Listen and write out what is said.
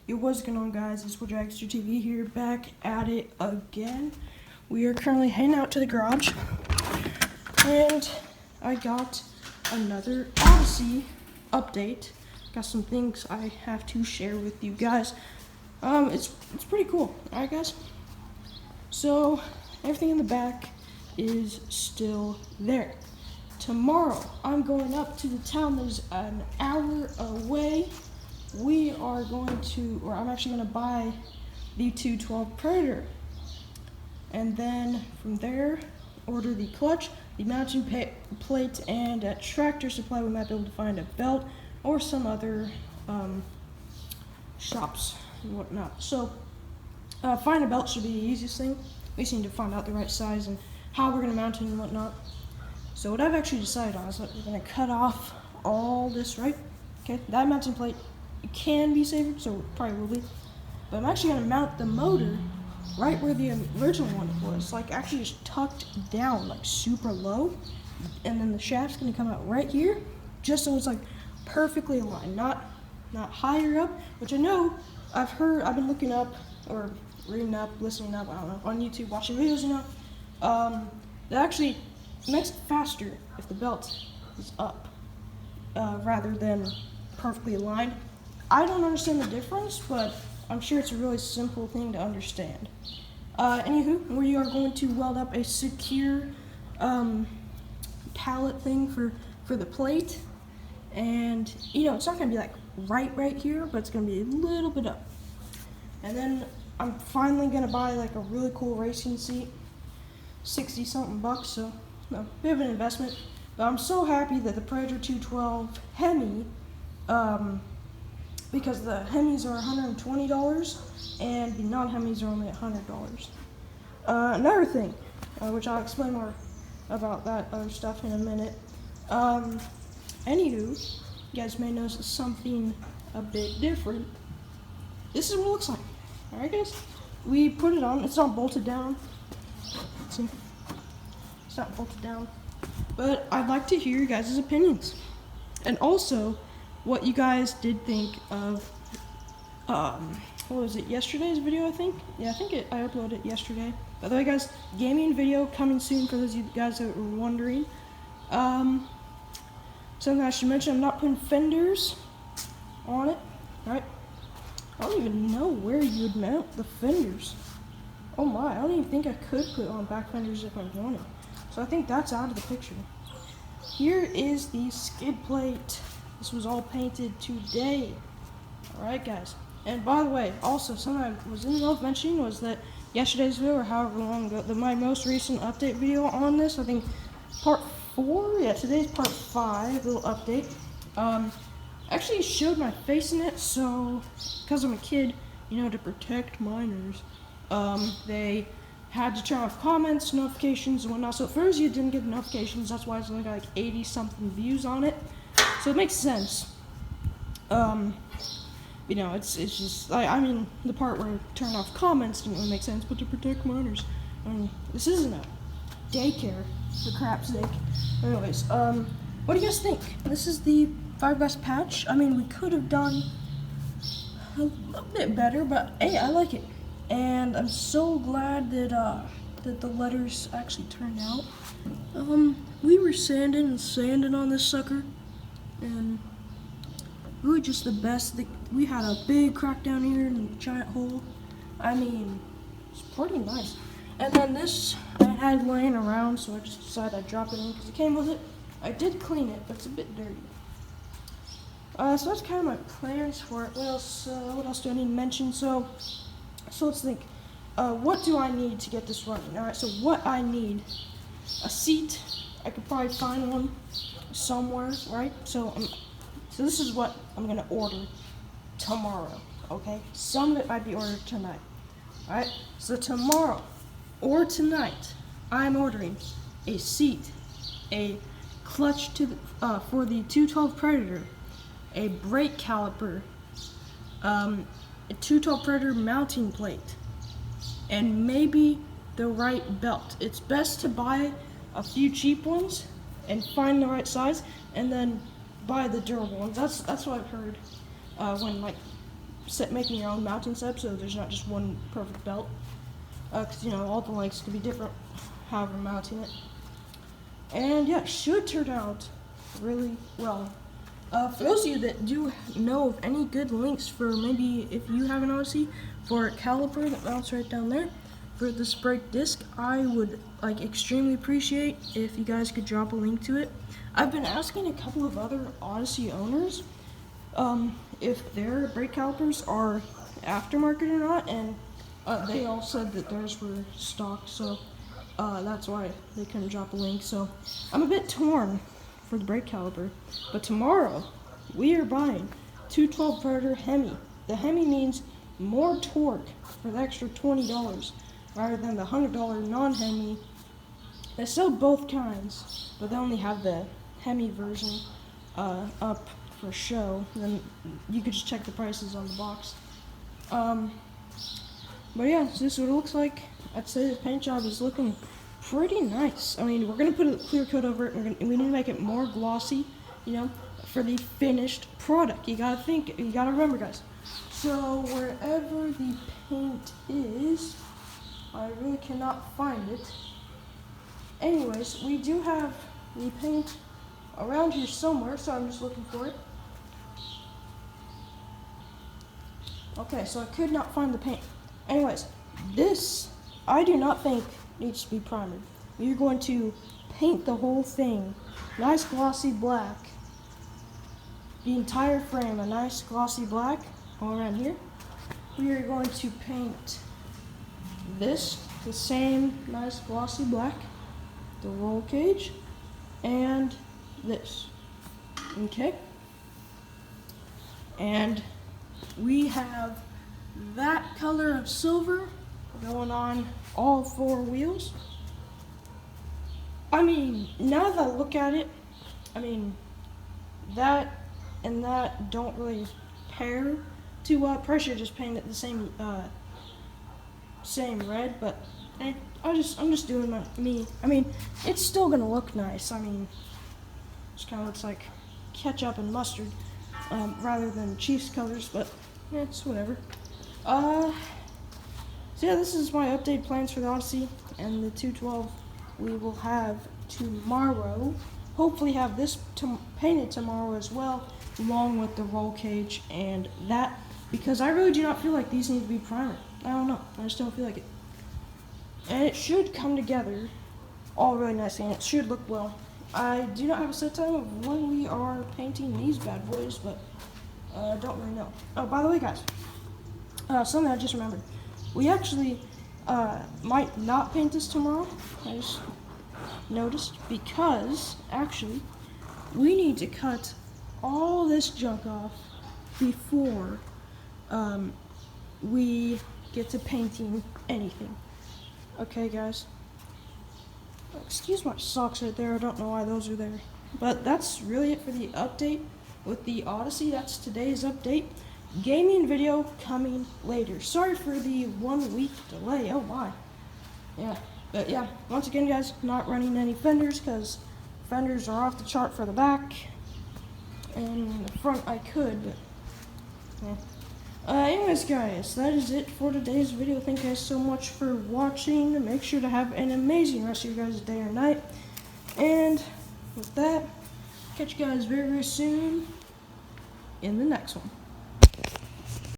What's going on, guys? It's DragsterTV here, back at it again. We are currently heading out to the garage, and I got another Odyssey update. Got some things I have to share with you guys. It's pretty cool, alright guys? So, everything in the back is still there. Tomorrow, I'm going up to the town that is an hour away. We are going to, or I'm actually going to buy the 212 Predator. And then from there, order the clutch, the mounting plate, and at Tractor Supply we might be able to find a belt or some other shops and whatnot. So, find a belt should be the easiest thing. We just need to find out the right size and how we're going to mount it and whatnot. So what I've actually decided on is that we're going to cut off all this, right? Okay, that mounting plate can be saved, so it probably will be. But I'm actually going to mount the motor right where the original one was, like actually just tucked down, like super low. And then the shaft's going to come out right here, just so it's like perfectly aligned, not higher up, which I know I've been looking up, or reading up, listening up, I don't know, on YouTube, watching videos, you know. That actually makes it faster if the belt is up, rather than perfectly aligned. I don't understand the difference, but I'm sure it's a really simple thing to understand. Anywho, we are going to weld up a secure pallet thing for the plate, and you know, it's not going to be like right here, but it's going to be a little bit up. And then I'm finally going to buy like a really cool racing seat, 60 something bucks, so a bit of an investment. But I'm so happy that the Predator 212 Hemi, because the Hemis are $120 and the non-Hemis are only $100. Another thing, which I'll explain more about that other stuff in a minute. Anywho, you guys may notice something a bit different. This is what it looks like. Alright guys, we put it on, it's not bolted down. See? It's not bolted down. But I'd like to hear you guys' opinions. And also, what you guys did think of, what was it, yesterday's video, I think? Yeah, I think I uploaded it yesterday. By the way, guys, gaming video coming soon for those of you guys that were wondering. Something I should mention, I'm not putting fenders on it, right? I don't even know where you would mount the fenders. Oh my, I don't even think I could put on back fenders if I wanted. So I think that's out of the picture. Here is the skid plate. This was all painted today. Alright guys. And by the way, also something I was in the middle of mentioning was that yesterday's video, or however long ago, my most recent update video on this, I think part 4? Yeah, today's part 5, little update. Actually showed my face in it, so because I'm a kid, you know, to protect minors, they had to turn off comments, notifications, and whatnot. So for those of you who didn't get the notifications, that's why it's only got like 80 something views on it. So it makes sense. You know, it's just like, I mean, the part where turn off comments didn't really make sense, but to protect minors. I mean, this isn't a daycare, for crap's sake. Anyways, what do you guys think? This is the fiberglass patch. I mean, we could have done a little bit better, but hey, I like it. And I'm so glad that that the letters actually turned out. We were sanding on this sucker, and really just the best. We had a big crack down here and a giant hole. I mean, it's pretty nice. And then this I had laying around, so I just decided I'd drop it in because it came with it. I did clean it, but it's a bit dirty. So that's kind of my plans for it. What else do I need to mention? So let's think. What do I need to get this running? Alright, so what I need, a seat. I could probably find one somewhere, right? So this is what I'm going to order tomorrow, okay? Some of it might be ordered tonight, alright? So tomorrow or tonight, I'm ordering a seat, a clutch for the 212 Predator, a brake caliper, a 212 Predator mounting plate, and maybe the right belt. It's best to buy a few cheap ones and find the right size, and then buy the durable ones. That's what I've heard when like making your own mounting setup, so there's not just one perfect belt. Because you know all the lengths can be different, however mounting it. And yeah, it should turn out really well. For those of you that do know of any good links for maybe if you have an Odyssey for a caliper that mounts right down there for this brake disc, I would extremely appreciate if you guys could drop a link to it. I've been asking a couple of other Odyssey owners if their brake calipers are aftermarket or not, and they all said that theirs were stock, so that's why they couldn't drop a link. So I'm a bit torn for the brake caliper, but tomorrow we are buying 212 Predator Hemi. The Hemi means more torque for the extra $20 rather than the $100 non-Hemi. They sell both kinds, but they only have the Hemi version up for show. Then you could just check the prices on the box. But yeah, so this is what it looks like. I'd say the paint job is looking pretty nice. I mean, we're gonna put a clear coat over it. We need to make it more glossy, you know, for the finished product. You gotta remember, guys. So wherever the paint is, I really cannot find it. Anyways, we do have the paint around here somewhere, so I'm just looking for it. Okay, so I could not find the paint. Anyways, this I do not think needs to be primered. We are going to paint the whole thing nice glossy black. The entire frame a nice glossy black all around here. We are going to paint this the same nice glossy black, the roll cage, and this. Okay? And we have that color of silver going on all four wheels. I mean, now that I look at it, I mean, that and that don't really pair too well. I probably should just paint it the same red, but I'm just doing me. I mean, it's still gonna look nice. I mean, it just kind of looks like ketchup and mustard rather than Chiefs colors, but it's whatever. So yeah, this is my update plans for the Odyssey and the 212. We will have tomorrow. Hopefully have this painted tomorrow as well, along with the roll cage and that, because I really do not feel like these need to be primed. I don't know. I just don't feel like it. And it should come together all really nicely, and it should look well. I do not have a set time of when we are painting these bad boys, but I don't really know. Oh, by the way, guys, something I just remembered. We actually might not paint this tomorrow. I just noticed, because actually we need to cut all this junk off before we get to painting anything. Okay, guys? Excuse my socks right there. I don't know why those are there. But that's really it for the update with the Odyssey. That's today's update. Gaming video coming later. Sorry for the 1 week delay. Oh my. Yeah. But yeah, once again, guys, not running any fenders because fenders are off the chart for the back. And the front I could, but yeah. Anyways, guys, that is it for today's video. Thank you guys so much for watching. Make sure to have an amazing rest of your guys' day or night. And with that, catch you guys very, very soon in the next one.